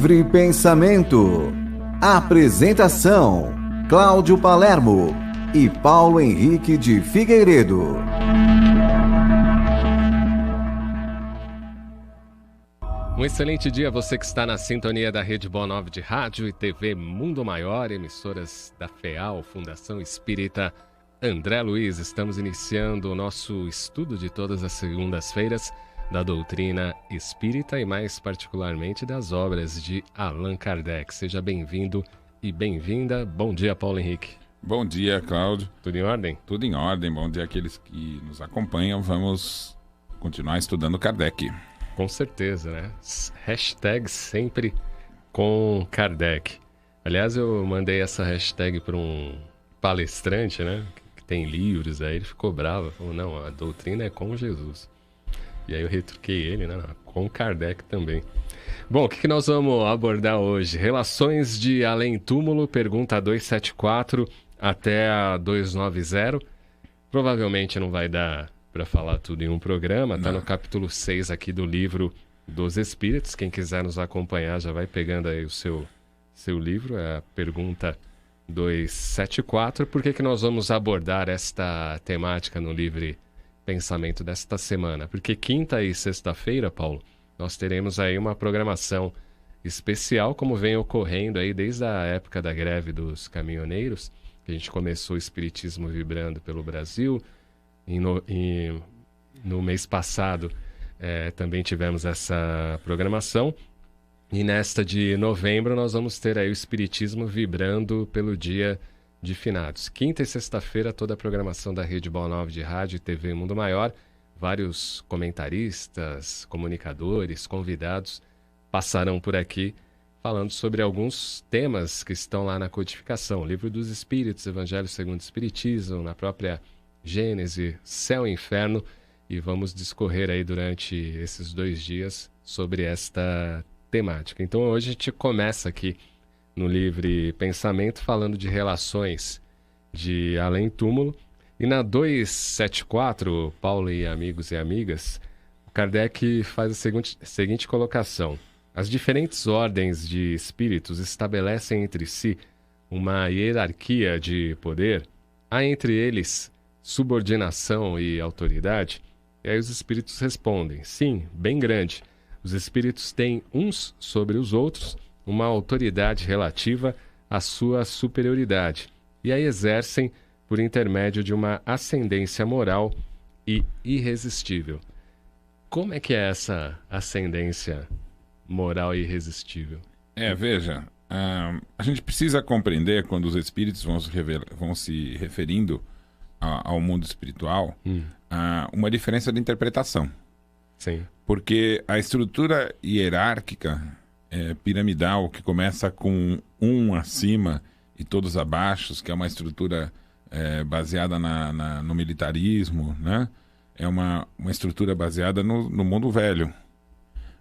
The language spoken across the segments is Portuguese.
Livre Pensamento. Apresentação: Cláudio Palermo e Paulo Henrique de Figueiredo. Um excelente dia a você que está na sintonia da Rede Boa Nova de Rádio e TV Mundo Maior, emissoras da FEAL, Fundação Espírita André Luiz. Estamos iniciando o nosso estudo de todas as segundas-feiras da doutrina espírita e mais particularmente das obras de Allan Kardec. Seja bem-vindo e bem-vinda. Bom dia, Paulo Henrique. Bom dia, Cláudio. Tudo em ordem? Tudo em ordem. Bom dia àqueles que nos acompanham. Vamos continuar estudando Kardec. Com certeza, né? Hashtag sempre com Kardec. Aliás, eu mandei essa hashtag para um palestrante, né? Que tem livros, aí ele ficou bravo. Falou, não, a doutrina é com Jesus. E aí eu retruquei ele, né? Com Kardec também. Bom, o que nós vamos abordar hoje? Relações de além-túmulo, pergunta 274 até a 290. Provavelmente não vai dar para falar tudo em um programa. Está no capítulo 6 aqui do livro dos Espíritos. Quem quiser nos acompanhar já vai pegando aí o seu livro. É a pergunta 274. Por que nós vamos abordar esta temática no Livre Pensamento desta semana? Porque quinta e sexta-feira, Paulo, nós teremos aí uma programação especial, como vem ocorrendo aí desde a época da greve dos caminhoneiros, que a gente começou o Espiritismo Vibrando pelo Brasil, e no mês passado também tivemos essa programação, e nesta de novembro nós vamos ter aí o Espiritismo Vibrando pelo Dia de Finados. Quinta e sexta-feira, toda a programação da Rede Boa Nova de Rádio e TV Mundo Maior. Vários comentaristas, comunicadores, convidados passarão por aqui falando sobre alguns temas que estão lá na codificação. Livro dos Espíritos, Evangelho segundo o Espiritismo, na própria Gênese, Céu e Inferno. E vamos discorrer aí durante esses 2 dias sobre esta temática. Então hoje a gente começa aqui no Livre Pensamento, falando de relações de além-túmulo. E na 274, Paulo e amigos e amigas, o Kardec faz a seguinte colocação. As diferentes ordens de espíritos estabelecem entre si uma hierarquia de poder. Há entre eles subordinação e autoridade? E aí os espíritos respondem, sim, bem grande. Os espíritos têm uns sobre os outros uma autoridade relativa à sua superioridade, e a exercem por intermédio de uma ascendência moral e irresistível. Como é que é essa ascendência moral e irresistível? Veja, a gente precisa compreender, quando os espíritos vão se referindo ao mundo espiritual, uma diferença de interpretação. Sim. Porque a estrutura hierárquica piramidal, que começa com um acima e todos abaixo, que é uma estrutura baseada no militarismo, né? É uma estrutura baseada no mundo velho.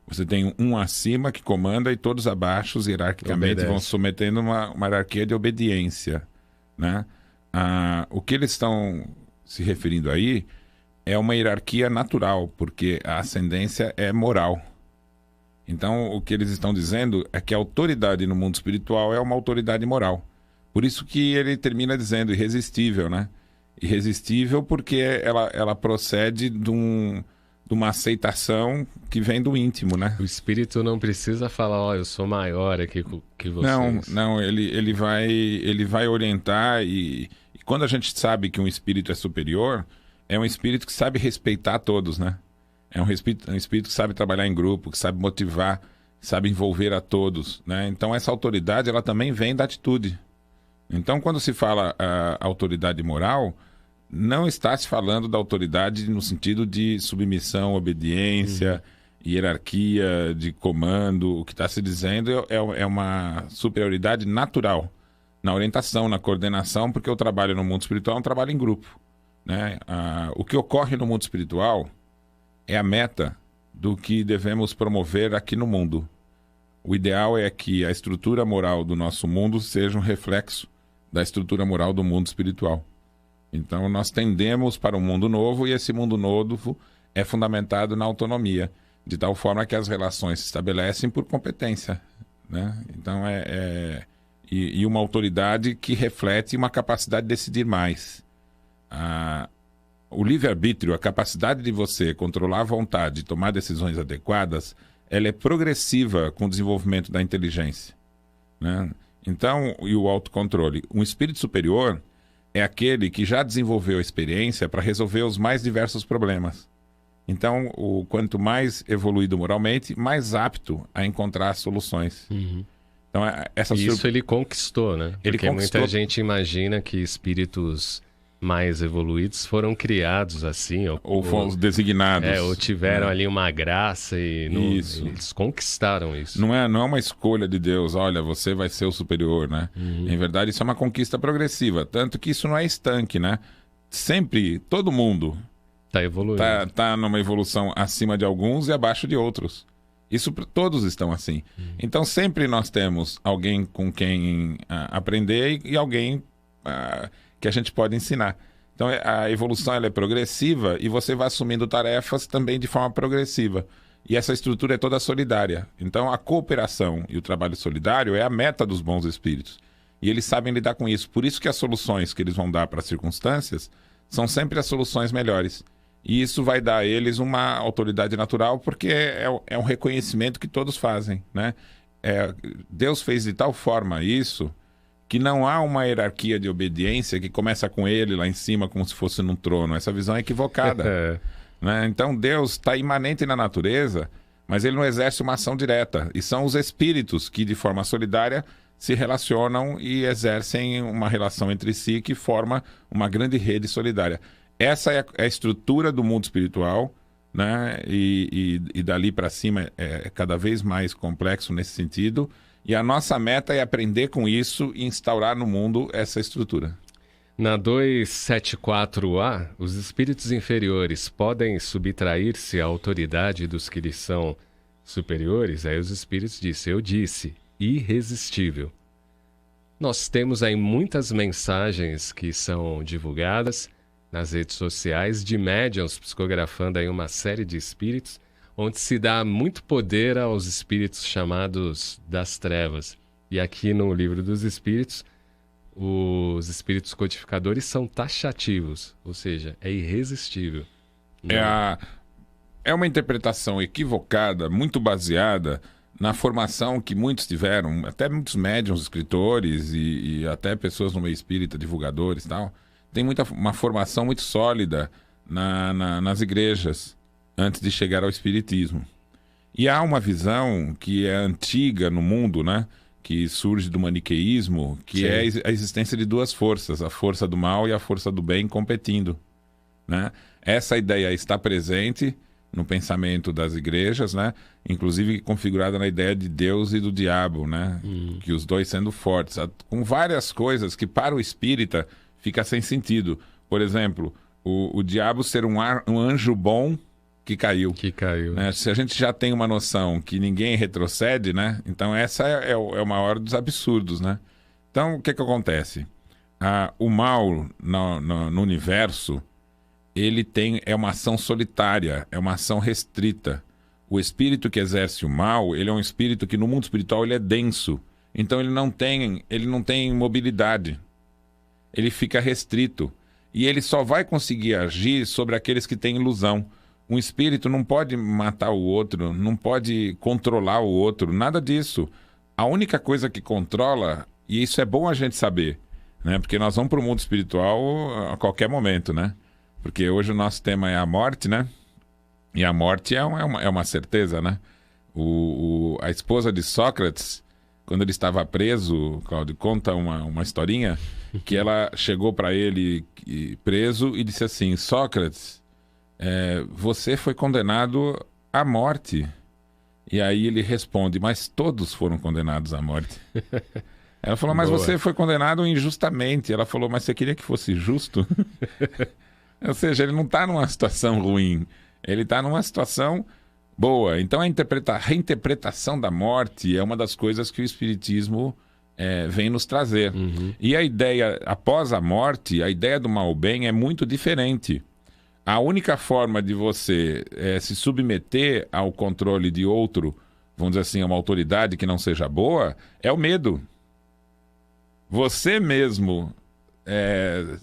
Você tem um acima que comanda e todos abaixo, hierarquicamente, vão submetendo uma hierarquia de obediência, né? O que eles estão se referindo aí é uma hierarquia natural, porque a ascendência é moral. Então, o que eles estão dizendo é que a autoridade no mundo espiritual é uma autoridade moral. Por isso que ele termina dizendo irresistível, né? Irresistível porque ela procede de uma aceitação que vem do íntimo, né? O espírito não precisa falar, eu sou maior aqui que vocês. Não, ele vai orientar e quando a gente sabe que um espírito é superior, é um espírito que sabe respeitar todos, né? É um espírito que sabe trabalhar em grupo, que sabe motivar, sabe envolver a todos, né? Então essa autoridade, ela também vem da atitude. Então quando se fala autoridade moral, não está se falando da autoridade no sentido de submissão, obediência, hierarquia, de comando. O que está se dizendo é uma superioridade natural na orientação, na coordenação, porque o trabalho no mundo espiritual é um trabalho em grupo, né? O que ocorre no mundo espiritual é a meta do que devemos promover aqui no mundo. O ideal é que a estrutura moral do nosso mundo seja um reflexo da estrutura moral do mundo espiritual. Então nós tendemos para um mundo novo, e esse mundo novo é fundamentado na autonomia, de tal forma que as relações se estabelecem por competência, né? Então e uma autoridade que reflete uma capacidade de decidir mais. O livre-arbítrio, a capacidade de você controlar a vontade e tomar decisões adequadas, ela é progressiva com o desenvolvimento da inteligência, né? Então, e o autocontrole. Um espírito superior é aquele que já desenvolveu a experiência para resolver os mais diversos problemas. Então, quanto mais evoluído moralmente, mais apto a encontrar soluções. Uhum. Então, Isso ele conquistou, né? Porque muita gente imagina que espíritos mais evoluídos foram criados assim. Ou foram designados. Ou tiveram ali uma graça e eles conquistaram isso. Não é uma escolha de Deus, olha, você vai ser o superior, né? Uhum. Em verdade, isso é uma conquista progressiva. Tanto que isso não é estanque, né? Sempre, todo mundo tá evoluindo. Tá numa evolução acima de alguns e abaixo de outros. Isso todos estão assim. Então sempre nós temos alguém com quem aprender e alguém que a gente pode ensinar. Então a evolução ela é progressiva e você vai assumindo tarefas também de forma progressiva. E essa estrutura é toda solidária. Então a cooperação e o trabalho solidário é a meta dos bons espíritos. E eles sabem lidar com isso. Por isso que as soluções que eles vão dar para as circunstâncias são sempre as soluções melhores. E isso vai dar a eles uma autoridade natural, porque é um reconhecimento que todos fazem, né? Deus fez de tal forma isso que não há uma hierarquia de obediência que começa com ele lá em cima como se fosse num trono. Essa visão é equivocada. Né? Então Deus está imanente na natureza, mas ele não exerce uma ação direta. E são os espíritos que, de forma solidária, se relacionam e exercem uma relação entre si que forma uma grande rede solidária. Essa é a estrutura do mundo espiritual, né? E dali para cima é cada vez mais complexo nesse sentido. E a nossa meta é aprender com isso e instaurar no mundo essa estrutura. Na 274A, os espíritos inferiores podem subtrair-se à autoridade dos que lhes são superiores? Aí os espíritos dizem, eu disse, irresistível. Nós temos aí muitas mensagens que são divulgadas nas redes sociais de médiuns psicografando aí uma série de espíritos, onde se dá muito poder aos espíritos chamados das trevas. E aqui no Livro dos Espíritos, os espíritos codificadores são taxativos, ou seja, é irresistível. É uma interpretação equivocada, muito baseada na formação que muitos tiveram, até muitos médiuns, escritores e até pessoas no meio espírita, divulgadores e tal, tem uma formação muito sólida nas igrejas antes de chegar ao espiritismo. E há uma visão que é antiga no mundo, né? Que surge do maniqueísmo, que Sim. é a existência de duas forças, a força do mal e a força do bem competindo, né? Essa ideia está presente no pensamento das igrejas, né? Inclusive configurada na ideia de Deus e do diabo, né? Que os dois sendo fortes, com várias coisas que para o espírita fica sem sentido. Por exemplo, o diabo ser um anjo bom que caiu. Né? Se a gente já tem uma noção que ninguém retrocede, né? Então essa é o maior dos absurdos, né? Então o que acontece? O mal no universo, ele é uma ação solitária, é uma ação restrita. O espírito que exerce o mal, ele é um espírito que no mundo espiritual ele é denso. Então ele não tem mobilidade. Ele fica restrito. E ele só vai conseguir agir sobre aqueles que têm ilusão. Um espírito não pode matar o outro, não pode controlar o outro, nada disso. A única coisa que controla, e isso é bom a gente saber, né? Porque nós vamos para o mundo espiritual a qualquer momento, né? Porque hoje o nosso tema é a morte, né? E a morte é uma certeza, né? A esposa de Sócrates, quando ele estava preso, Cláudio, conta uma historinha, que ela chegou para ele preso e disse assim, Sócrates, você foi condenado à morte. E aí ele responde, mas todos foram condenados à morte. Ela falou, mas você foi condenado injustamente. Ela falou, mas você queria que fosse justo? Ou seja, ele não está numa situação ruim, ele está numa situação boa. Então a reinterpretação da morte é uma das coisas que o Espiritismo vem nos trazer. E a ideia, após a morte, a ideia do mal-bem é muito diferente. A única forma de você se submeter ao controle de outro vamos dizer assim, uma autoridade que não seja boa, é o medo. Você mesmo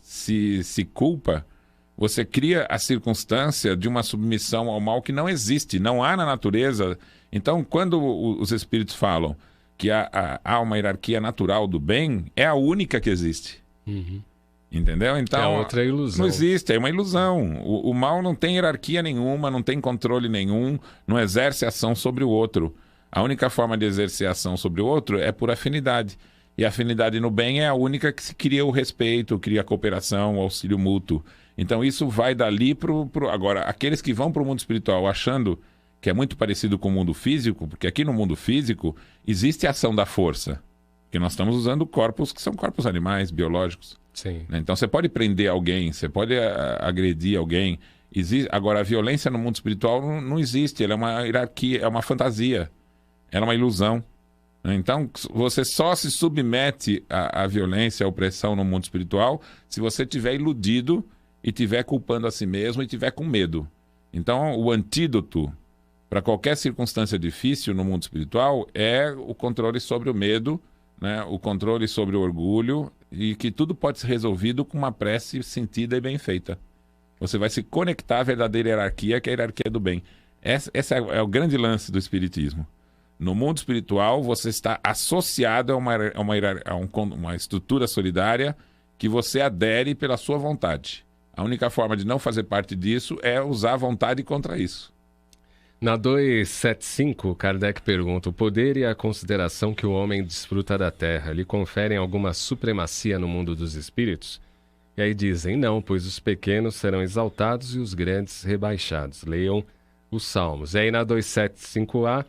se culpa, você cria a circunstância de uma submissão ao mal que não existe, não há na natureza. Então, quando os espíritos falam que há uma hierarquia natural do bem, é a única que existe. Uhum. Entendeu? Então, é outra ilusão. Não existe, é uma ilusão. O mal não tem hierarquia nenhuma, não tem controle nenhum, não exerce ação sobre o outro. A única forma de exercer ação sobre o outro é por afinidade. E a afinidade no bem é a única que se cria o respeito, cria a cooperação, o auxílio mútuo. Então isso vai dali Agora, aqueles que vão para o mundo espiritual achando que é muito parecido com o mundo físico, porque aqui no mundo físico existe a ação da força. Porque nós estamos usando corpos que são corpos animais, biológicos. Sim. Então você pode prender alguém, você pode agredir alguém. Agora, a violência no mundo espiritual não existe, ela é uma hierarquia, é uma fantasia, ela é uma ilusão. Então, você só se submete à violência, à opressão no mundo espiritual se você estiver iludido e estiver culpando a si mesmo e estiver com medo. Então, o antídoto para qualquer circunstância difícil no mundo espiritual é o controle sobre o medo, né? O controle sobre o orgulho, e que tudo pode ser resolvido com uma prece sentida e bem feita. Você vai se conectar à verdadeira hierarquia, que é a hierarquia do bem. Esse é o grande lance do espiritismo. No mundo espiritual, você está associado a uma estrutura solidária que você adere pela sua vontade. A única forma de não fazer parte disso é usar a vontade contra isso. Na 275, Kardec pergunta: o poder e a consideração que o homem desfruta da Terra lhe conferem alguma supremacia no mundo dos espíritos? E aí dizem: não, pois os pequenos serão exaltados e os grandes rebaixados. Leiam os Salmos. E aí na 275A,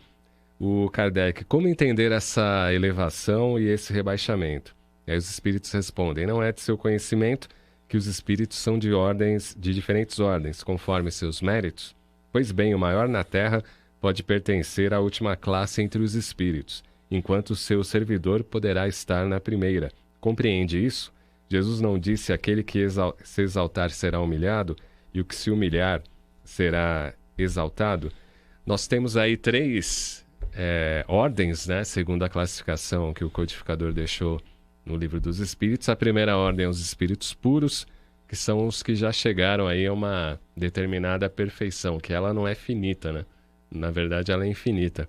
o Kardec: como entender essa elevação e esse rebaixamento? E aí os espíritos respondem: não é de seu conhecimento que os espíritos são de diferentes ordens, conforme seus méritos? Pois bem, o maior na Terra pode pertencer à última classe entre os espíritos, enquanto o seu servidor poderá estar na primeira. Compreende isso? Jesus não disse: aquele que se exaltar será humilhado, e o que se humilhar será exaltado? Nós temos aí 3 ordens, né, segundo a classificação que o codificador deixou no Livro dos Espíritos. A primeira ordem é os espíritos puros, que são os que já chegaram aí a uma determinada perfeição, que ela não é finita, né? Na verdade, ela é infinita.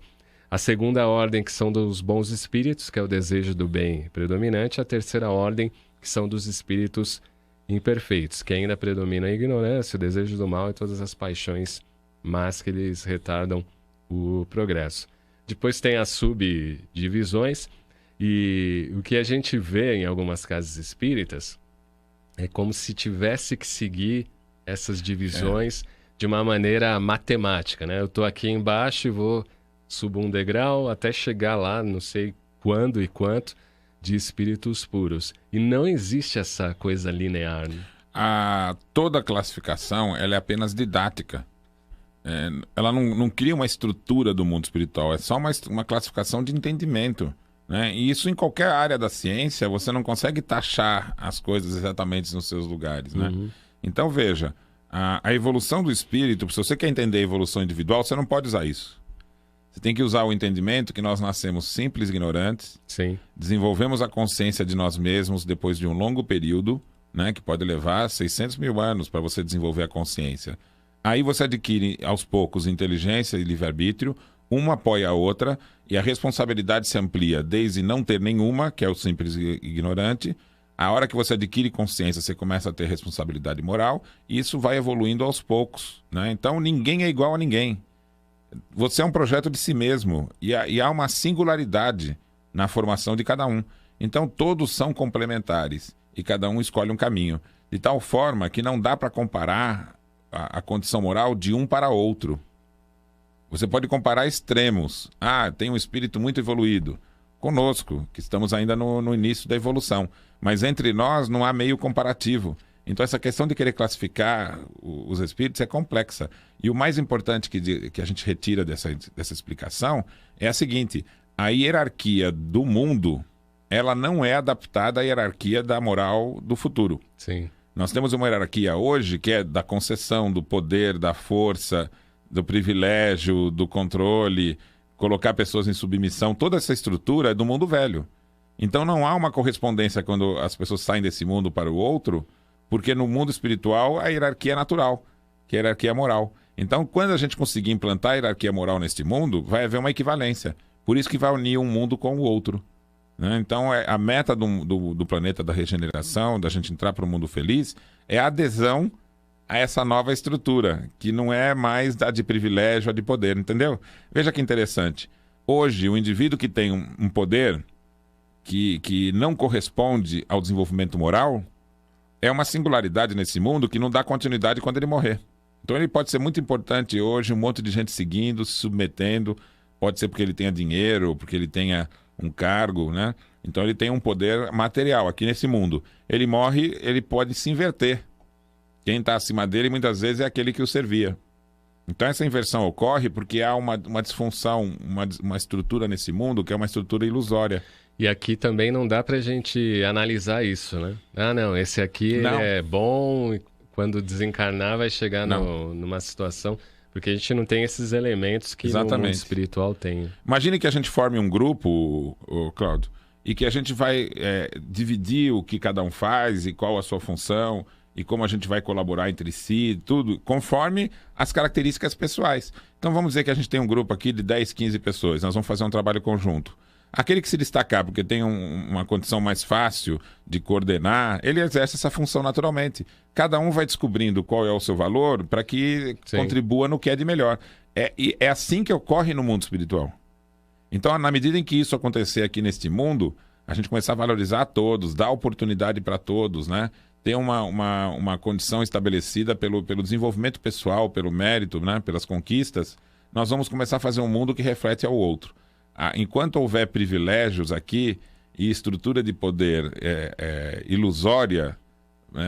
A segunda ordem, que são dos bons espíritos, que é o desejo do bem predominante. A terceira ordem, que são dos espíritos imperfeitos, que ainda predominam a ignorância, o desejo do mal e todas as paixões más que eles retardam o progresso. Depois tem as subdivisões, e o que a gente vê em algumas casas espíritas é como se tivesse que seguir essas divisões de uma maneira matemática, né? Eu estou aqui embaixo e subo um degrau até chegar lá, não sei quando e quanto, de espíritos puros. E não existe essa coisa linear, né? Toda classificação ela é apenas didática. Ela não cria uma estrutura do mundo espiritual, é só uma classificação de entendimento. Né? E isso em qualquer área da ciência, você não consegue taxar as coisas exatamente nos seus lugares. Né? Uhum. Então veja, a evolução do espírito, se você quer entender a evolução individual, você não pode usar isso. Você tem que usar o entendimento que nós nascemos simples e ignorantes. Sim. Desenvolvemos a consciência de nós mesmos depois de um longo período, né, que pode levar 600 mil anos para você desenvolver a consciência. Aí você adquire aos poucos inteligência e livre-arbítrio, uma apoia a outra, e a responsabilidade se amplia desde não ter nenhuma, que é o simples e ignorante. A hora que você adquire consciência, você começa a ter responsabilidade moral, e isso vai evoluindo aos poucos. Né? Então ninguém é igual a ninguém. Você é um projeto de si mesmo, e há uma singularidade na formação de cada um. Então todos são complementares, e cada um escolhe um caminho. De tal forma que não dá para comparar a condição moral de um para outro. Você pode comparar extremos. Tem um espírito muito evoluído. Conosco, que estamos ainda no início da evolução. Mas entre nós não há meio comparativo. Então essa questão de querer classificar os espíritos é complexa. E o mais importante que a gente retira dessa explicação é a seguinte: a hierarquia do mundo, ela não é adaptada à hierarquia da moral do futuro. Sim. Nós temos uma hierarquia hoje que é da concessão, do poder, da força, do privilégio, do controle. colocar pessoas em submissão, toda essa estrutura é do mundo velho. Então não há uma correspondência quando as pessoas saem desse mundo para o outro, porque no mundo espiritual a hierarquia é natural, que é a hierarquia moral. Então, quando a gente conseguir implantar a hierarquia moral neste mundo, vai haver uma equivalência. Por isso que vai unir um mundo com o outro. Né? Então, a meta do planeta da regeneração, da gente entrar para o mundo feliz, é a adesão a essa nova estrutura, que não é mais a de privilégio, a de poder, entendeu? Veja que interessante. Hoje, o indivíduo que tem um poder que não corresponde ao desenvolvimento moral é uma singularidade nesse mundo que não dá continuidade quando ele morrer. Então ele pode ser muito importante hoje, um monte de gente seguindo, se submetendo, pode ser porque ele tenha dinheiro, porque ele tenha um cargo, né? Então ele tem um poder material aqui nesse mundo. Ele morre, ele pode se inverter. Quem está acima dele muitas vezes é aquele que o servia. Então essa inversão ocorre porque há uma disfunção, uma estrutura nesse mundo que é uma estrutura ilusória. E aqui também não dá pra gente analisar isso, né? Ah, não, esse aqui ele é bom, quando desencarnar vai chegar numa situação... Porque a gente não tem esses elementos que no mundo espiritual tem. Imagine que a gente forme um grupo, Cláudio, e que a gente vai dividir o que cada um faz e qual a sua função e como a gente vai colaborar entre si, tudo, conforme as características pessoais. Então vamos dizer que a gente tem um grupo aqui de 10, 15 pessoas, nós vamos fazer um trabalho conjunto. Aquele que se destacar porque tem uma condição mais fácil de coordenar, ele exerce essa função naturalmente. Cada um vai descobrindo qual é o seu valor para que contribua no que é de melhor. É assim que ocorre no mundo espiritual. Então, na medida em que isso acontecer aqui neste mundo, a gente começar a valorizar todos, dar oportunidade para todos, né? Ter uma condição estabelecida pelo desenvolvimento pessoal, pelo mérito, né? Pelas conquistas, nós vamos começar a fazer um mundo que reflete ao outro. Enquanto houver privilégios aqui e estrutura de poder ilusória,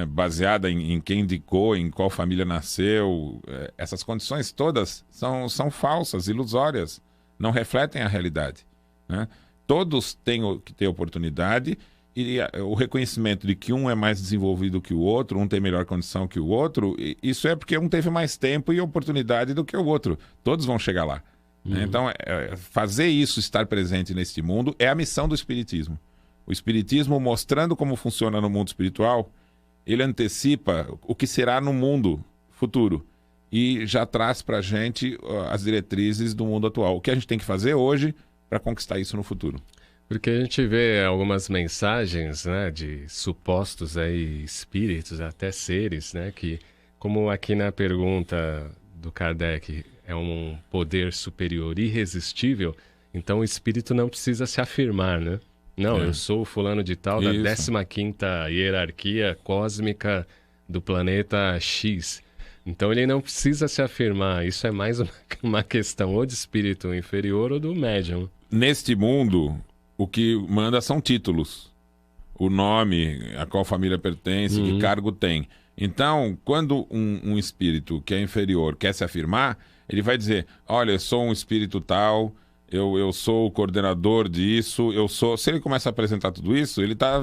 baseada em quem indicou, em qual família nasceu, essas condições todas são falsas, ilusórias, não refletem a realidade. Né? Todos têm que ter oportunidade e o reconhecimento de que um é mais desenvolvido que o outro, um tem melhor condição que o outro, isso é porque um teve mais tempo e oportunidade do que o outro. Todos vão chegar lá. Então, fazer isso, estar presente neste mundo, é a missão do Espiritismo. O Espiritismo, mostrando como funciona no mundo espiritual, ele antecipa o que será no mundo futuro e já traz para a gente as diretrizes do mundo atual. O que a gente tem que fazer hoje para conquistar isso no futuro. Porque a gente vê algumas mensagens, né, de supostos aí espíritos, até seres, né, que, como aqui na pergunta do Kardec, é um poder superior irresistível, então o espírito não precisa se afirmar, né? Não, eu sou o fulano de tal da 15ª hierarquia cósmica do planeta X. Então ele não precisa se afirmar, isso é mais uma questão ou de espírito inferior ou do médium. Neste mundo, o que manda são títulos. O nome, a qual família pertence, que cargo tem. Então, quando um espírito que é inferior quer se afirmar, ele vai dizer, olha, eu sou um espírito tal, eu sou o coordenador disso, eu sou... Se ele começa a apresentar tudo isso, ele está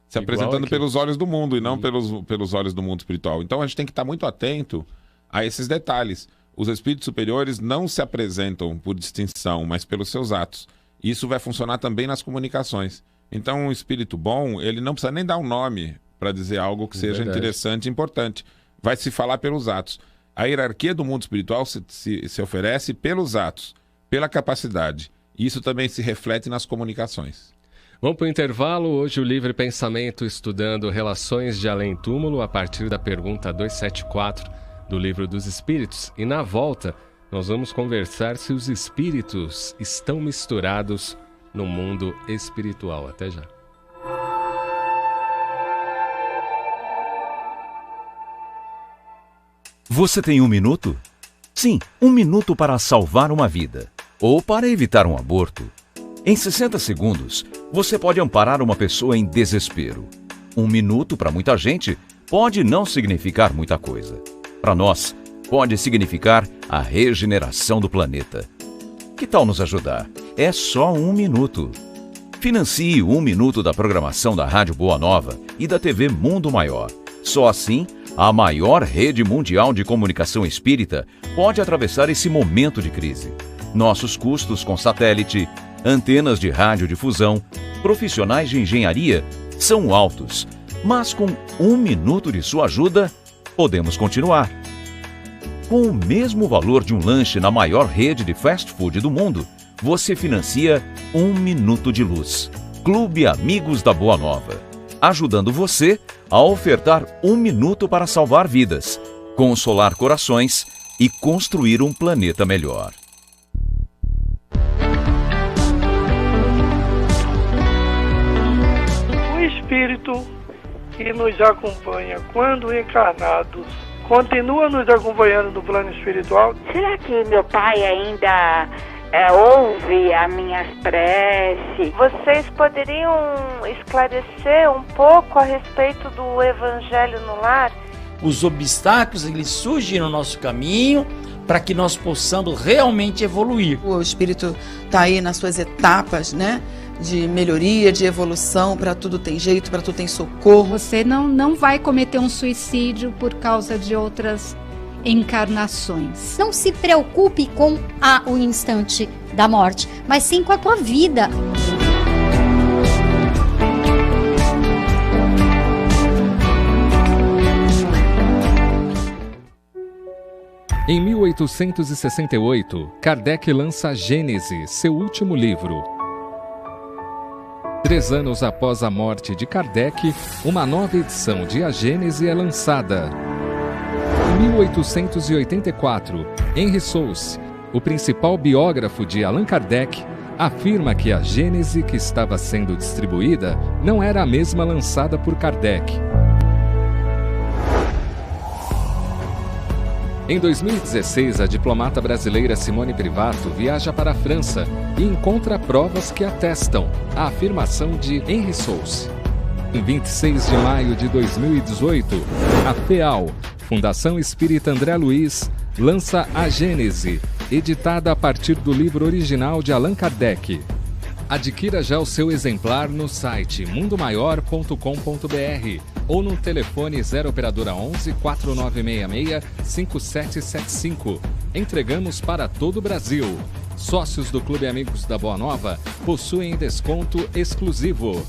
se apresentando pelos olhos do mundo e não pelos olhos do mundo espiritual. Então a gente tem que estar muito atento a esses detalhes. Os espíritos superiores não se apresentam por distinção, mas pelos seus atos. Isso vai funcionar também nas comunicações. Então um espírito bom, ele não precisa nem dar um nome para dizer algo que seja interessante e importante. Vai se falar pelos atos. A hierarquia do mundo espiritual se oferece pelos atos, pela capacidade. E isso também se reflete nas comunicações. Vamos para o intervalo. Hoje o Livre Pensamento estudando relações de além-túmulo a partir da pergunta 274 do Livro dos Espíritos. E na volta nós vamos conversar se os espíritos estão misturados no mundo espiritual. Até já. Você tem 1 minuto? Sim, 1 minuto para salvar uma vida. Ou para evitar um aborto. Em 60 segundos, você pode amparar uma pessoa em desespero. 1 minuto, para muita gente, pode não significar muita coisa. Para nós, pode significar a regeneração do planeta. Que tal nos ajudar? É só 1 minuto. Financie 1 minuto da programação da Rádio Boa Nova e da TV Mundo Maior. Só assim, a maior rede mundial de comunicação espírita pode atravessar esse momento de crise. Nossos custos com satélite, antenas de radiodifusão, profissionais de engenharia são altos, mas com 1 minuto de sua ajuda, podemos continuar. Com o mesmo valor de um lanche na maior rede de fast food do mundo, você financia 1 minuto de luz. Clube Amigos da Boa Nova, ajudando você a ofertar 1 minuto para salvar vidas, consolar corações e construir um planeta melhor. O Espírito que nos acompanha quando encarnados continua nos acompanhando no plano espiritual? Será que meu pai ainda ouve as minhas preces? Vocês poderiam esclarecer um pouco a respeito do Evangelho no Lar? Os obstáculos, eles surgem no nosso caminho para que nós possamos realmente evoluir. O Espírito está aí nas suas etapas, né? De melhoria, de evolução, para tudo tem jeito, para tudo tem socorro. Você não vai cometer um suicídio por causa de outras encarnações. Não se preocupe com o instante da morte, mas sim com a tua vida. Em 1868, Kardec lança Gênese, seu último livro. 3 anos após a morte de Kardec, uma nova edição de A Gênese é lançada. Em 1884, Henry Souce, o principal biógrafo de Allan Kardec, afirma que a Gênese que estava sendo distribuída não era a mesma lançada por Kardec. Em 2016, a diplomata brasileira Simone Privato viaja para a França e encontra provas que atestam a afirmação de Henry Souce. Em 26 de maio de 2018, a FEAL, Fundação Espírita André Luiz, lança A Gênese, editada a partir do livro original de Allan Kardec. Adquira já o seu exemplar no site mundomaior.com.br ou no telefone 0 operadora 11 4966 5775. Entregamos para todo o Brasil. Sócios do Clube Amigos da Boa Nova possuem desconto exclusivo.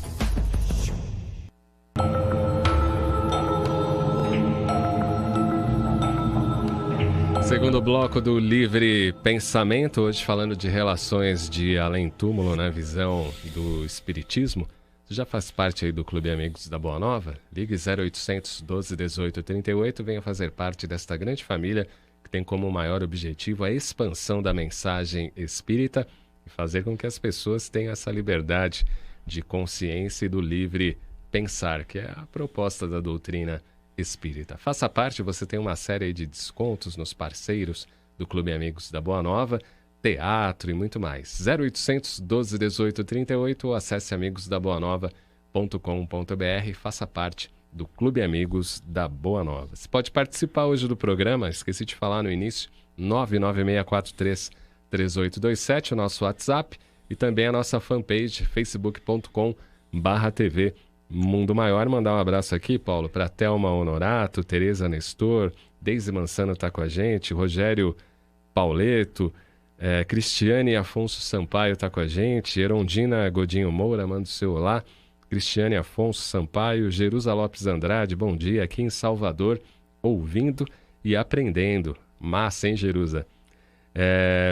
Segundo bloco do Livre Pensamento, hoje falando de relações de além-túmulo, né? Visão do espiritismo. Você já faz parte aí do Clube Amigos da Boa Nova? Ligue 0800 12 18 38, venha fazer parte desta grande família que tem como maior objetivo a expansão da mensagem espírita e fazer com que as pessoas tenham essa liberdade de consciência e do livre pensar, que é a proposta da doutrina espírita. Faça parte, você tem uma série de descontos nos parceiros do Clube Amigos da Boa Nova, teatro e muito mais. 0800 12 18 38 ou acesse amigosdaboanova.com.br e faça parte do Clube Amigos da Boa Nova. Você pode participar hoje do programa, esqueci de falar no início, 996433827, o nosso WhatsApp e também a nossa fanpage facebook.com/TV Mundo Maior. Mandar um abraço aqui, Paulo, para Thelma Honorato, Tereza Nestor, Deise Mansano está com a gente, Rogério Pauleto, Cristiane Afonso Sampaio está com a gente, Erondina Godinho Moura, manda o seu olá, Cristiane Afonso Sampaio, Jerusa Lopes Andrade, bom dia, aqui em Salvador, ouvindo e aprendendo. Massa, hein, Jerusa?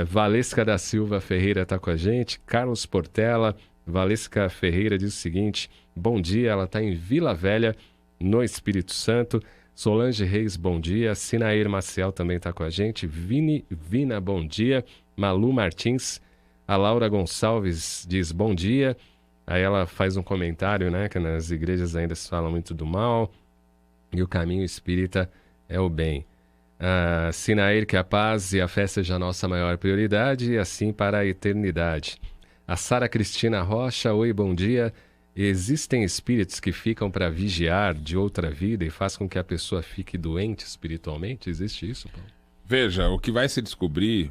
Valesca da Silva Ferreira está com a gente, Carlos Portela, Valesca Ferreira diz o seguinte: bom dia, ela está em Vila Velha, no Espírito Santo. Solange Reis, bom dia. Sinair Maciel também está com a gente. Vina, bom dia. Malu Martins. A Laura Gonçalves diz bom dia. Aí ela faz um comentário, né, que nas igrejas ainda se fala muito do mal e o caminho espírita é o bem. Sinair, que a paz e a fé seja a nossa maior prioridade e assim para a eternidade. A Sara Cristina Rocha, oi, bom dia. Existem espíritos que ficam para vigiar de outra vida e faz com que a pessoa fique doente espiritualmente? Existe isso, Paulo? Veja, o que vai se descobrir,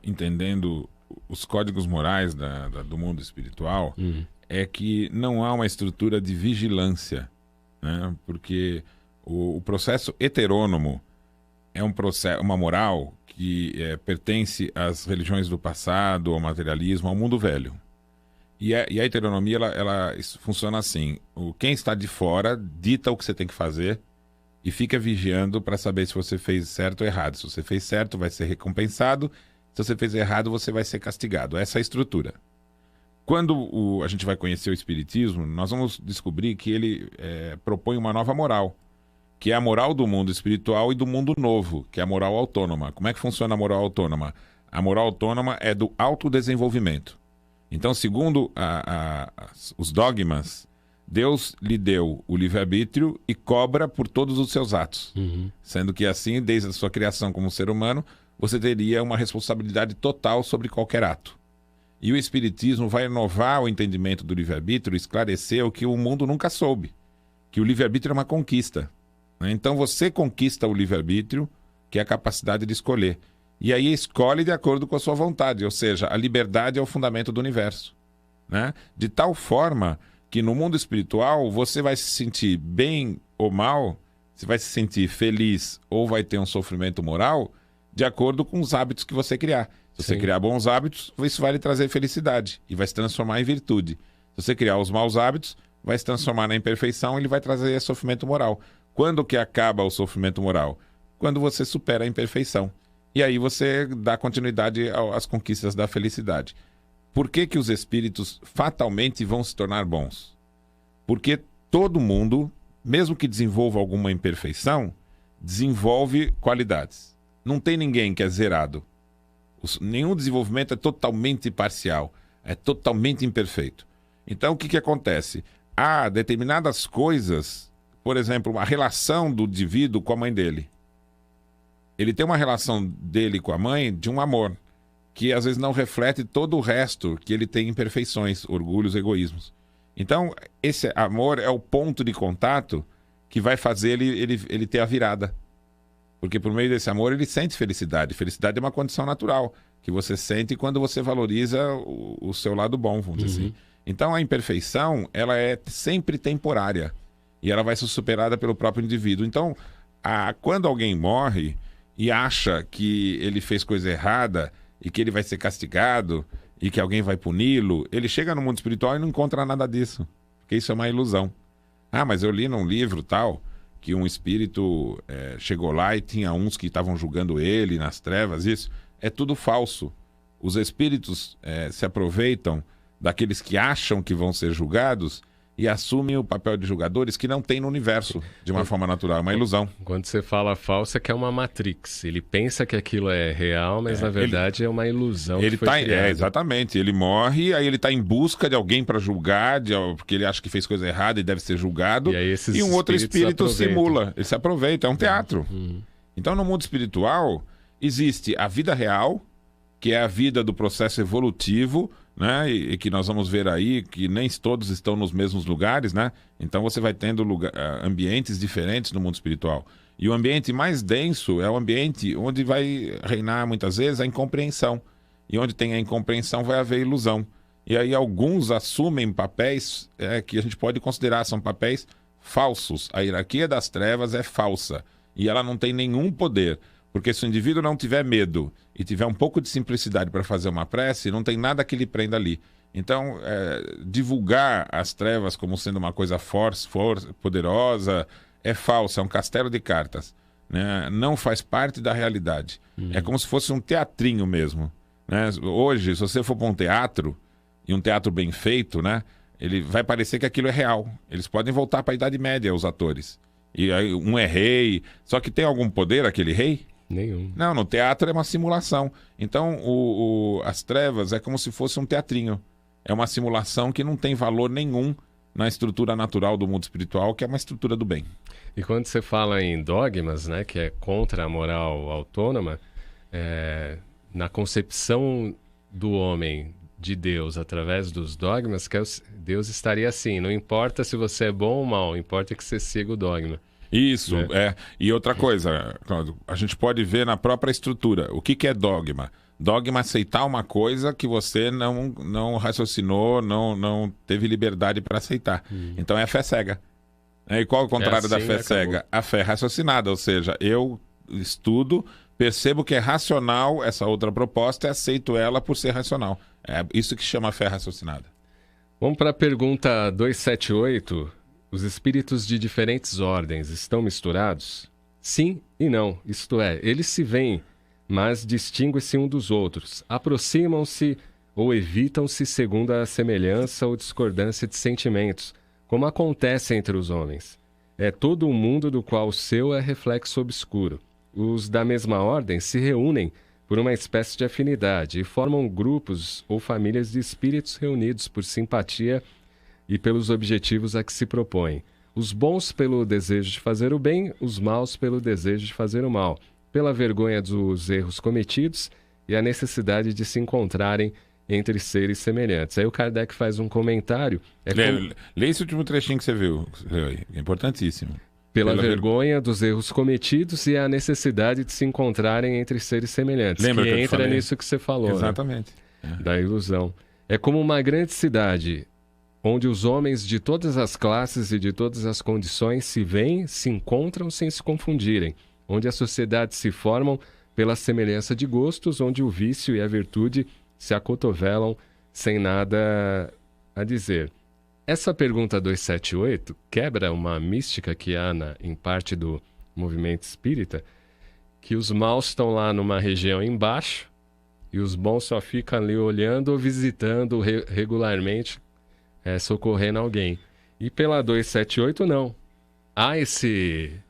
entendendo os códigos morais do mundo espiritual, é que não há uma estrutura de vigilância, né? Porque o processo heterônomo é uma moral que pertence às religiões do passado, ao materialismo, ao mundo velho. E a heteronomia, ela funciona assim. Quem está de fora dita o que você tem que fazer e fica vigiando para saber se você fez certo ou errado. Se você fez certo, vai ser recompensado. Se você fez errado, você vai ser castigado. Essa é a estrutura. Quando a gente vai conhecer o Espiritismo, nós vamos descobrir que ele propõe uma nova moral, que é a moral do mundo espiritual e do mundo novo, que é a moral autônoma. Como é que funciona a moral autônoma? A moral autônoma é do autodesenvolvimento. Então, segundo os dogmas, Deus lhe deu o livre-arbítrio e cobra por todos os seus atos. Sendo que assim, desde a sua criação como ser humano, você teria uma responsabilidade total sobre qualquer ato. E o Espiritismo vai inovar o entendimento do livre-arbítrio e esclarecer o que o mundo nunca soube, que o livre-arbítrio é uma conquista. Então você conquista o livre-arbítrio, que é a capacidade de escolher. E aí escolhe de acordo com a sua vontade, ou seja, a liberdade é o fundamento do universo. Né? De tal forma que no mundo espiritual você vai se sentir bem ou mal, você vai se sentir feliz ou vai ter um sofrimento moral, de acordo com os hábitos que você criar. Se você criar bons hábitos, isso vai lhe trazer felicidade e vai se transformar em virtude. Se você criar os maus hábitos, vai se transformar na imperfeição e ele vai trazer sofrimento moral. Quando que acaba o sofrimento moral? Quando você supera a imperfeição. E aí você dá continuidade às conquistas da felicidade. Por que que os espíritos fatalmente vão se tornar bons? Porque todo mundo, mesmo que desenvolva alguma imperfeição, desenvolve qualidades. Não tem ninguém que é zerado. Nenhum desenvolvimento é totalmente parcial, é totalmente imperfeito. Então o que acontece? Há determinadas coisas, por exemplo, a relação do indivíduo com a mãe dele. Ele tem uma relação dele com a mãe de um amor, que às vezes não reflete todo o resto, que ele tem imperfeições, orgulhos, egoísmos. Então, esse amor é o ponto de contato que vai fazer ele ter a virada. Porque por meio desse amor ele sente felicidade. Felicidade é uma condição natural, que você sente quando você valoriza o seu lado bom, vamos dizer assim. Então a imperfeição, ela é sempre temporária. E ela vai ser superada pelo próprio indivíduo. Então, quando alguém morre e acha que ele fez coisa errada e que ele vai ser castigado e que alguém vai puni-lo, ele chega no mundo espiritual e não encontra nada disso. Porque isso é uma ilusão. Ah, mas eu li num livro tal que um espírito chegou lá e tinha uns que estavam julgando ele nas trevas. Isso é tudo falso. Os espíritos se aproveitam daqueles que acham que vão ser julgados e assumem o papel de julgadores que não tem no universo de uma forma natural, é uma ilusão. Quando você fala falso, é que é uma Matrix. Ele pensa que aquilo é real, mas na verdade é uma ilusão que foi criada. Exatamente. Ele morre, aí ele está em busca de alguém para julgar, porque ele acha que fez coisa errada e deve ser julgado. E um outro espírito simula. Ele se aproveita, é um teatro. Então no mundo espiritual existe a vida real, que é a vida do processo evolutivo, né? E que nós vamos ver aí que nem todos estão nos mesmos lugares, né? Então você vai tendo ambientes diferentes no mundo espiritual. E o ambiente mais denso é o ambiente onde vai reinar muitas vezes a incompreensão. E onde tem a incompreensão vai haver ilusão. E aí alguns assumem papéis que a gente pode considerar são papéis falsos. A hierarquia das trevas é falsa e ela não tem nenhum poder. Porque se o indivíduo não tiver medo e tiver um pouco de simplicidade para fazer uma prece, não tem nada que lhe prenda ali. Então, divulgar as trevas como sendo uma coisa forte, poderosa, é falso, é um castelo de cartas. Né? Não faz parte da realidade. É como se fosse um teatrinho mesmo. Né? Hoje, se você for para um teatro, e um teatro bem feito, né? Ele vai parecer que aquilo é real. Eles podem voltar para a Idade Média, os atores. E aí um é rei. Só que tem algum poder aquele rei? Nenhum. Não, no teatro é uma simulação. Então, as trevas é como se fosse um teatrinho. É uma simulação que não tem valor nenhum na estrutura natural do mundo espiritual, que é uma estrutura do bem. E quando você fala em dogmas, né, que é contra a moral autônoma, na concepção do homem de Deus através dos dogmas, que Deus estaria assim, não importa se você é bom ou mal, importa que você siga o dogma. Isso, E outra coisa, Cláudio, a gente pode ver na própria estrutura. O que é dogma? Dogma é aceitar uma coisa que você não raciocinou, não teve liberdade para aceitar. Então é a fé cega. E qual é o contrário da fé cega? A fé raciocinada, ou seja, eu estudo, percebo que é racional essa outra proposta e aceito ela por ser racional. É isso que chama fé raciocinada. Vamos para a pergunta 278. Os espíritos de diferentes ordens estão misturados? Sim e não. Isto é, eles se veem, mas distinguem-se um dos outros. Aproximam-se ou evitam-se segundo a semelhança ou discordância de sentimentos, como acontece entre os homens. É todo um mundo do qual o seu é reflexo obscuro. Os da mesma ordem se reúnem por uma espécie de afinidade e formam grupos ou famílias de espíritos reunidos por simpatia e pelos objetivos a que se propõem. Os bons pelo desejo de fazer o bem, os maus pelo desejo de fazer o mal, pela vergonha dos erros cometidos e a necessidade de se encontrarem entre seres semelhantes. Aí o Kardec faz um comentário. Lê esse último trechinho que você viu. É importantíssimo. Pela vergonha dos erros cometidos e a necessidade de se encontrarem entre seres semelhantes. Lembra que entra nisso que você falou. Exatamente. Né? Da ilusão. É como uma grande cidade onde os homens de todas as classes e de todas as condições se veem, se encontram sem se confundirem. Onde as sociedades se formam pela semelhança de gostos, onde o vício e a virtude se acotovelam sem nada a dizer. Essa pergunta 278 quebra uma mística que há em parte do movimento espírita, que os maus estão lá numa região embaixo e os bons só ficam ali olhando ou visitando regularmente, socorrendo alguém. E pela 278 não. Há esse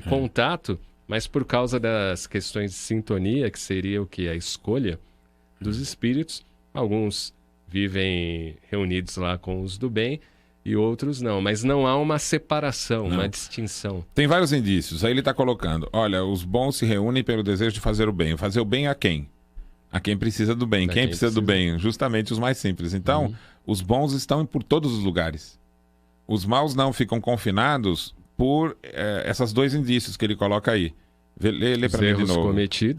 contato, mas por causa das questões de sintonia, que seria o que? A escolha dos espíritos, alguns vivem reunidos lá com os do bem e outros não. Mas não há uma separação, uma distinção. Tem vários indícios. Aí ele está colocando, olha, os bons se reúnem pelo desejo de fazer o bem. Fazer o bem a quem? A quem precisa do bem. Quem precisa do bem? Justamente os mais simples. Então, os bons estão por todos os lugares. Os maus não, ficam confinados por esses dois indícios que ele coloca aí. Lê para mim de novo.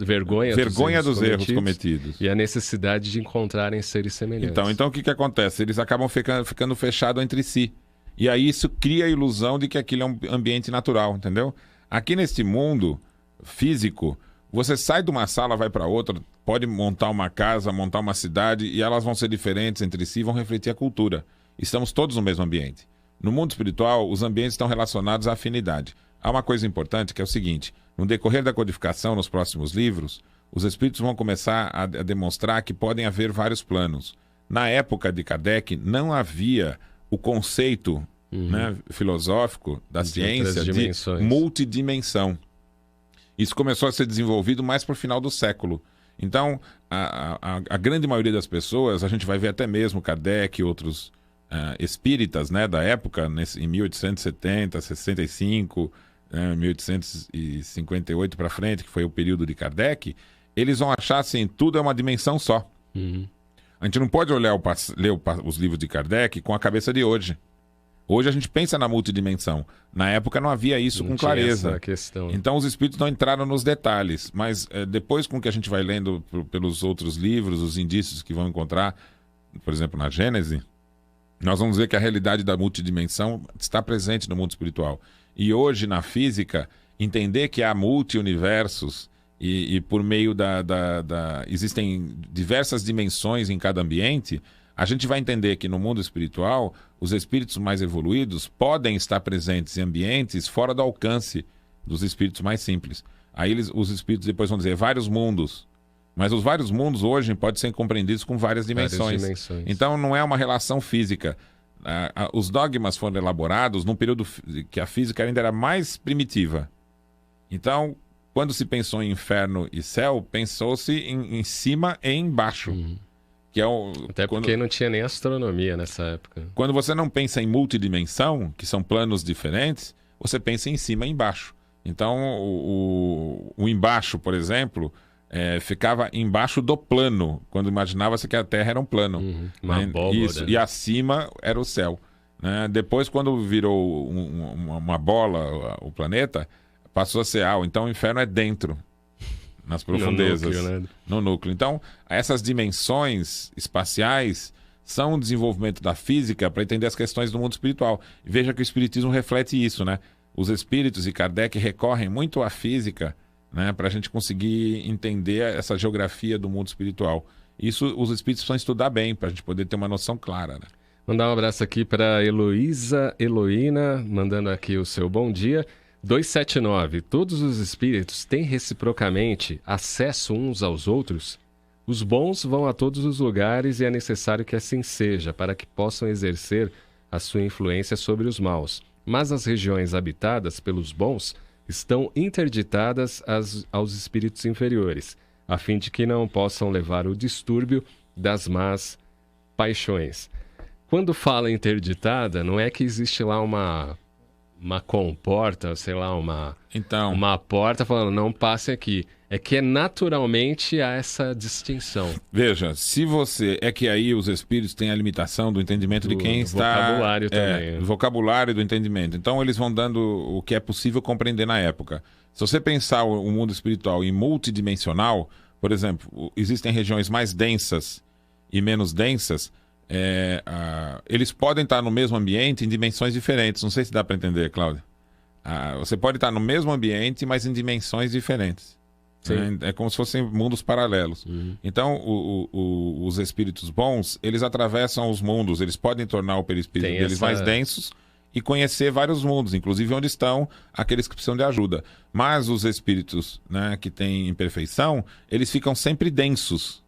Vergonha dos erros cometidos. E a necessidade de encontrarem seres semelhantes. Então o que acontece? Eles acabam ficando fechados entre si. E aí isso cria a ilusão de que aquilo é um ambiente natural, entendeu? Aqui neste mundo físico, você sai de uma sala, vai para outra, pode montar uma casa, montar uma cidade, e elas vão ser diferentes entre si e vão refletir a cultura. Estamos todos no mesmo ambiente. No mundo espiritual, os ambientes estão relacionados à afinidade. Há uma coisa importante que é o seguinte: no decorrer da codificação, nos próximos livros, os espíritos vão começar a demonstrar que podem haver vários planos. Na época de Kardec, não havia o conceito filosófico da ciência de multidimensão. Isso começou a ser desenvolvido mais para o final do século. Então, a grande maioria das pessoas, a gente vai ver até mesmo Kardec e outros espíritas, né, da época, em 1870, 65... 1858 para frente, que foi o período de Kardec, eles vão achar assim, tudo é uma dimensão só. A gente não pode ler os livros de Kardec com a cabeça de hoje. Hoje a gente pensa na multidimensão. Na época não havia isso com clareza. Essa questão. Então os espíritos não entraram nos detalhes, mas depois com que a gente vai lendo pelos outros livros, os indícios que vão encontrar, por exemplo, na Gênese, nós vamos ver que a realidade da multidimensão está presente no mundo espiritual. E hoje, na física, entender que há multi-universos e por meio existem diversas dimensões em cada ambiente, a gente vai entender que no mundo espiritual, os espíritos mais evoluídos podem estar presentes em ambientes fora do alcance dos espíritos mais simples. Aí os espíritos depois vão dizer vários mundos. Mas os vários mundos hoje podem ser compreendidos com várias dimensões. Então não é uma relação física. Os dogmas foram elaborados num período que a física ainda era mais primitiva. Então, quando se pensou em inferno e céu, pensou-se em cima e embaixo. Que é até porque não tinha nem astronomia nessa época. Quando você não pensa em multidimensão, que são planos diferentes, você pensa em cima e embaixo. Então, o embaixo, por exemplo, ficava embaixo do plano, quando imaginava-se que a Terra era um plano. Uma abóbora. Isso, e acima era o céu. Né? Depois, quando virou uma bola o planeta, passou a ser então o inferno é dentro, nas profundezas. No núcleo. Então, essas dimensões espaciais são um desenvolvimento da física para entender as questões do mundo espiritual. Veja que o espiritismo reflete isso, né? Os espíritos e Kardec recorrem muito à física, né? Para a gente conseguir entender essa geografia do mundo espiritual. Isso os espíritos precisam estudar bem, para a gente poder ter uma noção clara, né? Mandar um abraço aqui para Heloísa Heloína, mandando aqui o seu bom dia. 279. Todos os espíritos têm reciprocamente acesso uns aos outros? Os bons vão a todos os lugares e é necessário que assim seja, para que possam exercer a sua influência sobre os maus. Mas as regiões habitadas pelos bons estão interditadas aos espíritos inferiores, a fim de que não possam levar o distúrbio das más paixões. Quando fala interditada, não é que existe lá uma comporta, sei lá, uma porta falando não passe aqui. É que naturalmente há essa distinção. Veja, se você... É que aí os espíritos têm a limitação do entendimento de quem está... vocabulário também. Do vocabulário e do entendimento. Então eles vão dando o que é possível compreender na época. Se você pensar o mundo espiritual em multidimensional, por exemplo, existem regiões mais densas e menos densas, eles podem estar no mesmo ambiente em dimensões diferentes. Não sei se dá para entender, Cláudio. Você pode estar no mesmo ambiente, mas em dimensões diferentes. É como se fossem mundos paralelos. Então, os espíritos bons, eles atravessam os mundos. Eles podem tornar o perispírito deles mais densos e conhecer vários mundos, inclusive onde estão aqueles que precisam de ajuda. Mas os espíritos, né, que têm imperfeição, eles ficam sempre densos.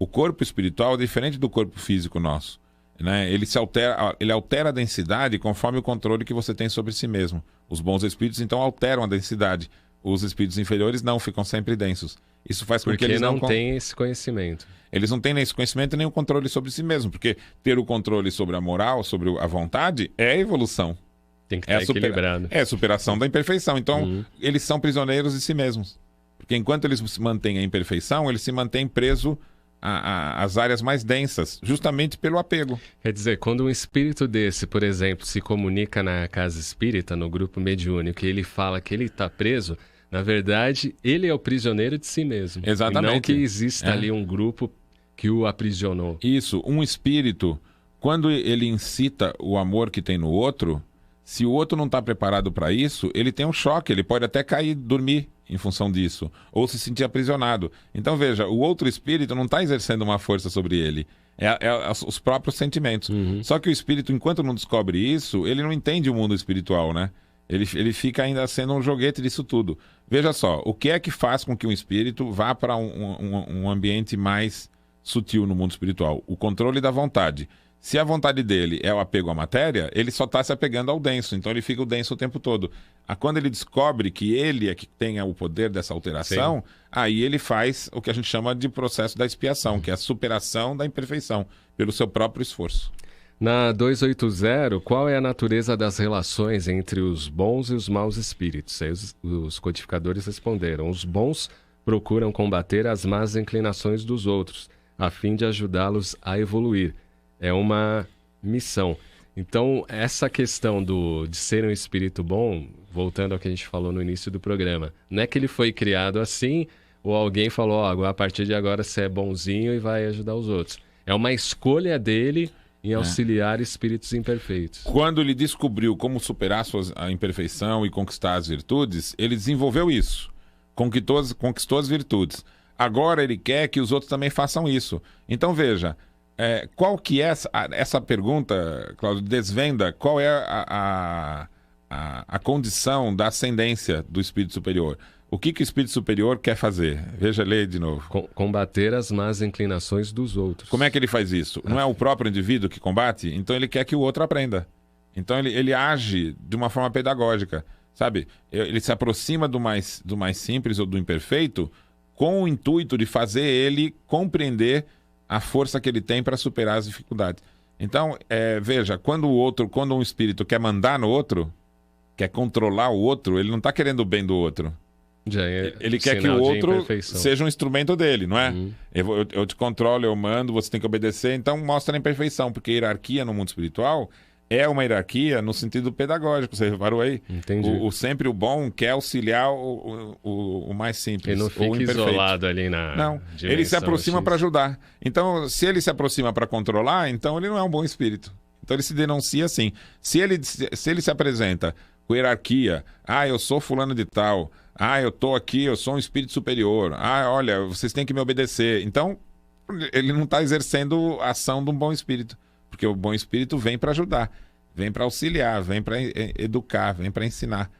O corpo espiritual é diferente do corpo físico nosso, né? Ele altera a densidade conforme o controle que você tem sobre si mesmo. Os bons espíritos, então, alteram a densidade. Os espíritos inferiores não, ficam sempre densos. Isso faz com que eles não têm esse conhecimento. Eles não têm nem esse conhecimento nem o controle sobre si mesmo, porque ter o controle sobre a moral, sobre a vontade, é a evolução. Tem que estar equilibrado. É a superação da imperfeição. Então, eles são prisioneiros de si mesmos. Porque enquanto eles se mantêm a imperfeição, eles se mantêm presos às áreas mais densas, justamente pelo apego. Quer dizer, quando um espírito desse, por exemplo, se comunica na casa espírita, no grupo mediúnico, e ele fala que ele está preso, na verdade, ele é o prisioneiro de si mesmo. Exatamente. E não que exista ali um grupo que o aprisionou. Isso, um espírito, quando ele incita o amor que tem no outro, se o outro não está preparado para isso, ele tem um choque, ele pode até cair, dormir em função disso, ou se sentir aprisionado. Então veja, o outro espírito não está exercendo uma força sobre ele, é os próprios sentimentos. Só que o espírito, enquanto não descobre isso, ele não entende o mundo espiritual, né? Ele fica ainda sendo um joguete disso tudo. Veja só, o que é que faz com que um espírito vá para um ambiente mais sutil no mundo espiritual? O controle da vontade. Se a vontade dele é o apego à matéria, ele só está se apegando ao denso, então ele fica o denso o tempo todo. Quando ele descobre que ele é que tem o poder dessa alteração, aí ele faz o que a gente chama de processo da expiação, que é a superação da imperfeição, pelo seu próprio esforço. Na 280, qual é a natureza das relações entre os bons e os maus espíritos? Aí os codificadores responderam: os bons procuram combater as más inclinações dos outros, a fim de ajudá-los a evoluir. É uma missão. Então, essa questão de ser um espírito bom, voltando ao que a gente falou no início do programa, não é que ele foi criado assim, ou alguém falou, a partir de agora você é bonzinho e vai ajudar os outros. É uma escolha dele em auxiliar espíritos imperfeitos. Quando ele descobriu como superar a imperfeição e conquistar as virtudes, ele desenvolveu isso. Conquistou as virtudes. Agora ele quer que os outros também façam isso. Então, veja... qual que é essa pergunta, Cláudio, desvenda qual é a condição da ascendência do espírito superior. O que o espírito superior quer fazer? Veja, lê de novo. Combater as más inclinações dos outros. Como é que ele faz isso? Não é o próprio indivíduo que combate? Então ele quer que o outro aprenda. Então ele age de uma forma pedagógica, sabe? Ele se aproxima do mais simples ou do imperfeito com o intuito de fazer ele compreender a força que ele tem para superar as dificuldades. Então, veja, quando um espírito quer mandar no outro, quer controlar o outro, ele não está querendo o bem do outro. Ele quer que o outro seja um instrumento dele, não é? Eu te controlo, eu mando, você tem que obedecer. Então, mostra a imperfeição, porque a hierarquia no mundo espiritual é uma hierarquia no sentido pedagógico. Você reparou aí? Entendi. Sempre o bom quer auxiliar o mais simples. Ele não fica isolado ali na Não, ele se aproxima para ajudar. Então, se ele se aproxima para controlar, então ele não é um bom espírito. Então ele se denuncia assim. Se ele se apresenta com hierarquia, eu sou fulano de tal, Ah, eu tô aqui, eu sou um espírito superior. Ah, olha, vocês têm que me obedecer. Então, ele não está exercendo a ação de um bom espírito. Porque o bom espírito vem para ajudar, vem para auxiliar, vem para educar, vem para ensinar,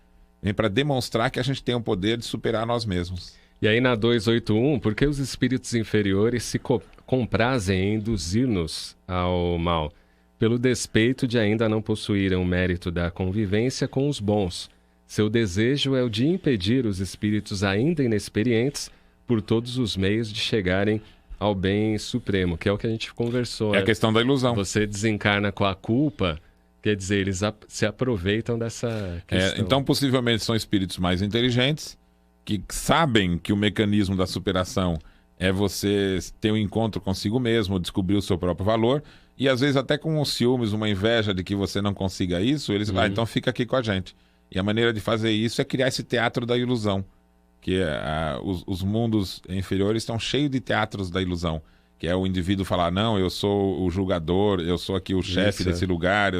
vem para demonstrar que a gente tem o poder de superar nós mesmos. E aí na 281, por que os espíritos inferiores se comprazem em induzir-nos ao mal? Pelo despeito de ainda não possuírem o mérito da convivência com os bons. Seu desejo é o de impedir os espíritos ainda inexperientes por todos os meios de chegarem ao bem supremo, que é o que a gente conversou. É a questão da ilusão. Você desencarna com a culpa, quer dizer, eles se aproveitam dessa questão. Então, possivelmente, são espíritos mais inteligentes, que sabem que o mecanismo da superação é você ter um encontro consigo mesmo, descobrir o seu próprio valor, e às vezes até com os ciúmes, uma inveja de que você não consiga isso, eles vão, então fica aqui com a gente. E a maneira de fazer isso é criar esse teatro da ilusão, que os mundos inferiores estão cheios de teatros da ilusão, que é o indivíduo falar, não, eu sou o julgador, eu sou aqui o chefe desse lugar,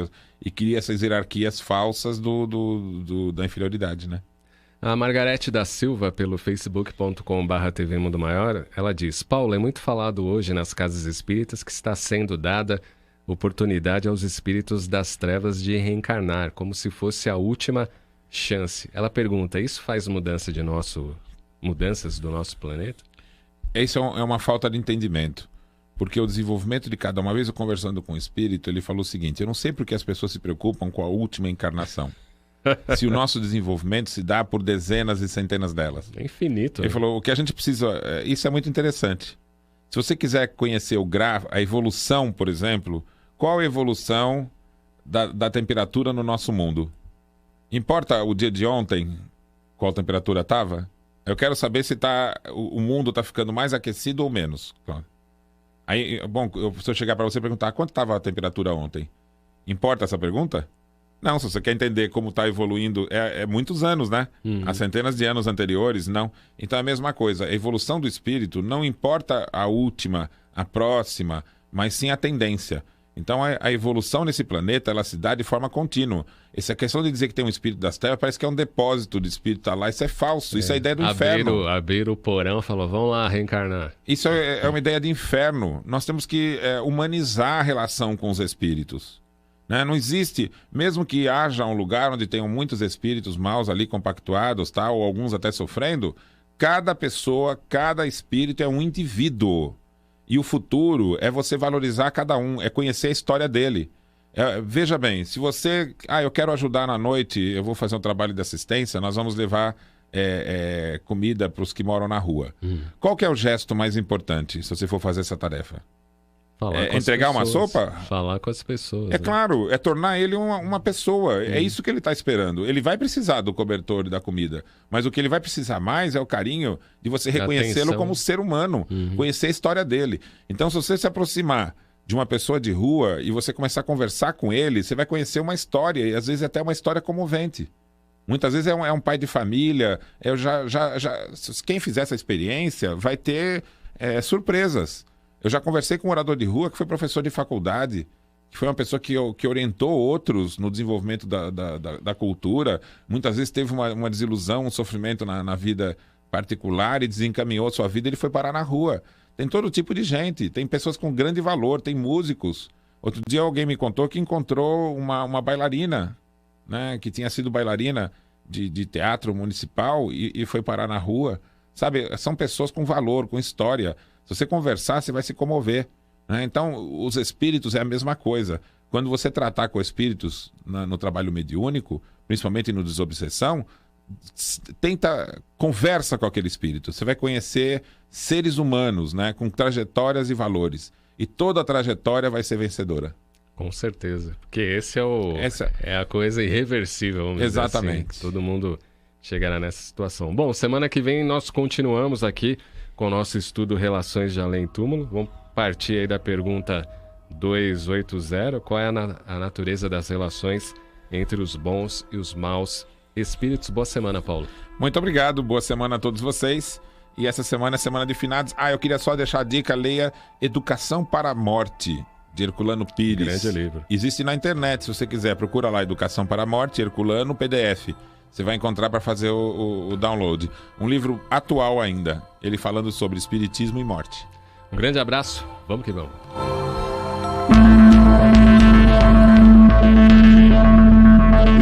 e cria essas hierarquias falsas da inferioridade, né? A Margarete da Silva, pelo facebook.com/TV Mundo Maior, ela diz: Paulo, é muito falado hoje nas casas espíritas que está sendo dada oportunidade aos espíritos das trevas de reencarnar, como se fosse a última chance. Ela pergunta, isso faz mudanças do nosso planeta? Isso é uma falta de entendimento, porque o desenvolvimento de cada uma vez, eu conversando com o espírito, ele falou o seguinte, eu não sei porque as pessoas se preocupam com a última encarnação. Se o nosso desenvolvimento se dá por dezenas e centenas delas. É infinito. Ele falou, o que a gente precisa... Isso é muito interessante. Se você quiser conhecer a evolução, por exemplo, qual a evolução da temperatura no nosso mundo? Importa o dia de ontem, qual temperatura estava? Eu quero saber se o mundo está ficando mais aquecido ou menos. Aí, bom, se eu chegar para você e perguntar quanto estava a temperatura ontem, importa essa pergunta? Não, se você quer entender como está evoluindo, é muitos anos, né? Há centenas de anos anteriores, não. Então é a mesma coisa. A evolução do espírito não importa a última, a próxima, mas sim a tendência. Então a evolução nesse planeta, ela se dá de forma contínua. Essa questão de dizer que tem um espírito das trevas, parece que é um depósito de espírito tá lá. Isso é falso, isso é a ideia do inferno. Abriram o porão e falou, vamos lá reencarnar. Isso é uma ideia de inferno. Nós temos que humanizar a relação com os espíritos. Né? Não existe, mesmo que haja um lugar onde tenham muitos espíritos maus ali compactuados, tá? Ou alguns até sofrendo, cada pessoa, cada espírito é um indivíduo. E o futuro é você valorizar cada um, é conhecer a história dele. Veja bem, se você... eu quero ajudar na noite, eu vou fazer um trabalho de assistência, nós vamos levar comida para os que moram na rua. Qual que é o gesto mais importante, se você for fazer essa tarefa? Entregar uma sopa? Falar com as pessoas. Claro, é tornar ele uma pessoa. É isso que ele está esperando. Ele vai precisar do cobertor e da comida. Mas o que ele vai precisar mais é o carinho de você reconhecê-lo como ser humano. Conhecer a história dele. Então, se você se aproximar de uma pessoa de rua e você começar a conversar com ele, você vai conhecer uma história. E às vezes até uma história comovente. Muitas vezes é um pai de família. Quem fizer essa experiência vai ter surpresas. Eu já conversei com um morador de rua que foi professor de faculdade, que foi uma pessoa que orientou outros no desenvolvimento da cultura. Muitas vezes teve uma desilusão, um sofrimento na vida particular e desencaminhou sua vida e ele foi parar na rua. Tem todo tipo de gente, tem pessoas com grande valor, tem músicos. Outro dia alguém me contou que encontrou uma bailarina, né, que tinha sido bailarina de teatro municipal e foi parar na rua. Sabe, são pessoas com valor, com história. Se você conversar, você vai se comover. Né? Então, os espíritos é a mesma coisa. Quando você tratar com espíritos no trabalho mediúnico, principalmente no desobsessão, conversa com aquele espírito. Você vai conhecer seres humanos, né? Com trajetórias e valores. E toda a trajetória vai ser vencedora. Com certeza. Porque essa é a coisa irreversível, vamos dizer assim. Exatamente. Todo mundo chegará nessa situação. Bom, semana que vem nós continuamos aqui com o nosso estudo Relações de Além Túmulo. Vamos partir aí da pergunta 280. Qual é a natureza das relações entre os bons e os maus espíritos? Boa semana, Paulo. Muito obrigado. Boa semana a todos vocês. E essa semana é semana de finados. Eu queria só deixar a dica. Leia Educação para a Morte, de Herculano Pires. Grande livro. Existe na internet, se você quiser. Procura lá Educação para a Morte, Herculano, PDF. você vai encontrar para fazer o download. Um livro atual ainda, ele falando sobre espiritismo e morte. Um grande abraço, vamos que vamos.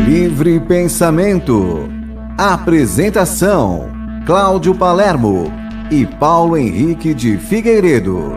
Livre Pensamento. Apresentação: Cláudio Palermo e Paulo Henrique de Figueiredo.